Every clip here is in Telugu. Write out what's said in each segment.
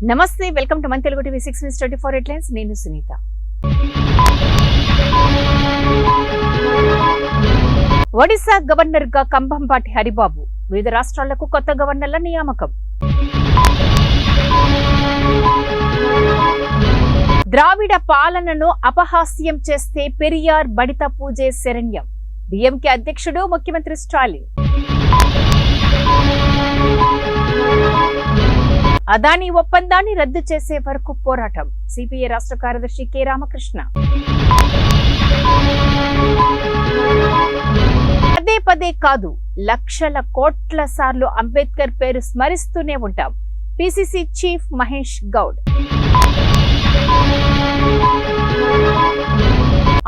నమస్తే, వెల్కమ్ టు మన తెలుగు టీవీ 6/24 హెడ్లైన్స్. నేను సునీత. ఒడిశా గవర్నర్ గా కంభంపాటి హరిబాబు, వివిధ రాష్ట్రాలకు కొత్త గవర్నర్ల నియామకం. ద్రావిడ పాలనను అపహాస్యం చేస్తే పెరియార్ బడిత పూజే శరణ్యం, డిఎంకే అధ్యక్షుడు ముఖ్యమంత్రి స్టాలిన్. అదానీ ఒప్పందాన్ని రద్దు చేసే వరకు పోరాటం, సిపిఐ రాష్ట్ర కార్యదర్శి కె రామకృష్ణ. పదే పదే కాదు, లక్షల కోట్ల సార్లు అంబేద్కర్ పేరు స్మరిస్తూనే ఉంటాం, పిసిసి చీఫ్ మహేష్ గౌడ్.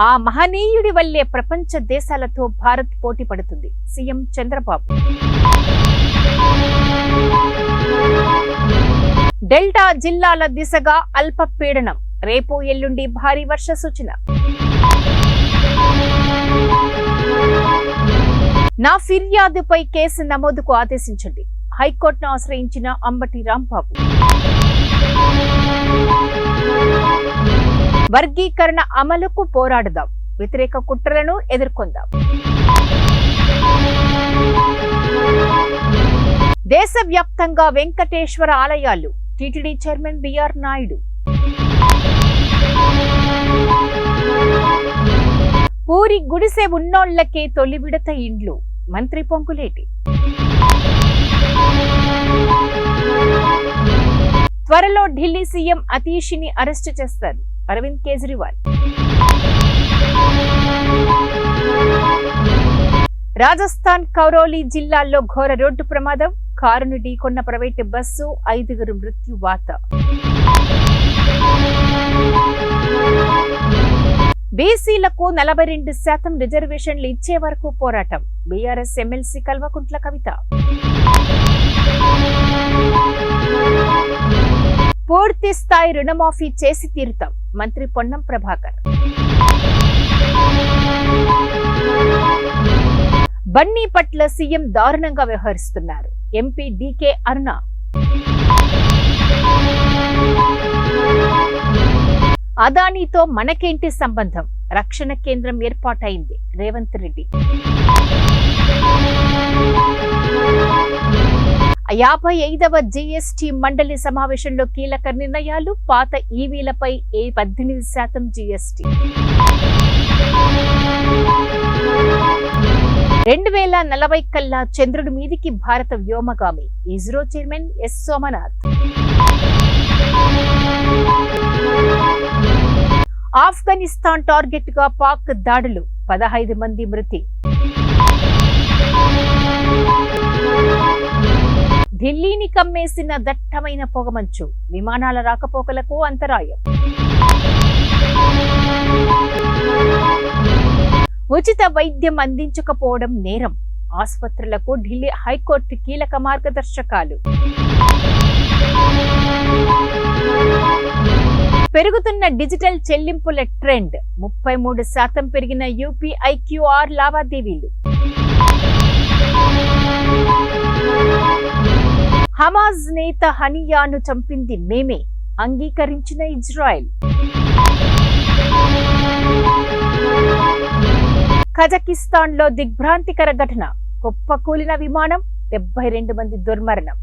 ఆ మహనీయుడి వల్లే ప్రపంచ దేశాలతో భారత్ పోటీ పడుతుంది, సీఎం చంద్రబాబు. డెల్టా జిల్లాల దిశగా అల్పపీడనం, రేపు ఎల్లుండి భారీ వర్ష సూచన. నా ఫిర్యాదుపై కేసు నమోదుకు ఆదేశించండి, హైకోర్టును ఆశ్రయించిన అంబటి రాంబాబు. వర్గీకరణ అమలుకు పోరాడుదాం, వ్యతిరేక కుట్రలను ఎదుర్కొందాం. దేశవ్యాప్తంగా వెంకటేశ్వర ఆలయాలు, టిటిడి చైర్మన్ బిఆర్ నాయుడు. పూరి గుడిసె ఉన్నోళ్లకే తొలి విడత ఇండ్లు, మంత్రి పొంగులేటి. త్వరలో ఢిల్లీ సీఎం అతీషిని అరెస్టు చేస్తారు, అరవింద్ కేజ్రీవాల్. రాజస్థాన్ కౌరోలి జిల్లాల్లో ఘోర రోడ్డు ప్రమాదం, కారును ఢీకొన్న ప్రైవేటు బస్సు, 5 మృత్యువాత. బీసీలకు 42% రిజర్వేషన్లు ఇచ్చే వరకు పోరాటం, బీఆర్ఎస్ ఎమ్మెల్సీ కల్వకుంట్ల కవిత. పూర్తి స్థాయి రుణమాఫీ చేసి తీరుతాం, మంత్రి పొన్నం ప్రభాకర్. బన్నీ పట్ల సీఎం దారుణంగా వ్యవహరిస్తున్నారు, ఎంపీ డీకే అరుణ. అదానీతో మనకేంటి సంబంధం, రక్షణ కేంద్రం ఏర్పాటైంది, రేవంత్ రెడ్డి. 55వ జీఎస్టీ మండలి సమావేశంలో కీలక నిర్ణయాలు, పాత ఈవీలపై 18% జీఎస్టీ. 2040 కల్లా చంద్రుడి మీదికి భారత వ్యోమగామి, ISRO chairman S Somanath. Afghanistan target గా పాక్ దాడులు, 15 మంది మృతి. ఢిల్లీని కమ్మేసిన దట్టమైన పొగమంచు, విమానాల రాకపోకలకు అంతరాయం. ఉచిత వైద్యం అందించకపోవడం నేరం, ఆసుపత్రులకు ఢిల్లీ హైకోర్టు కీలక మార్గదర్శకాలు. పెరుగుతున్న డిజిటల్ చెల్లింపుల ట్రెండ్, 33% పెరిగిన యూపీఐ క్యూఆర్ లావాదేవీలు. హమాజ్ నేత హనియాను చంపింది మేమే, అంగీకరించిన ఇజ్రాయెల్. కజకిస్తాన్ లో దిగ్భ్రాంతికర ఘటన, కుప్పకూలిన విమానం, 72 మంది దుర్మరణం.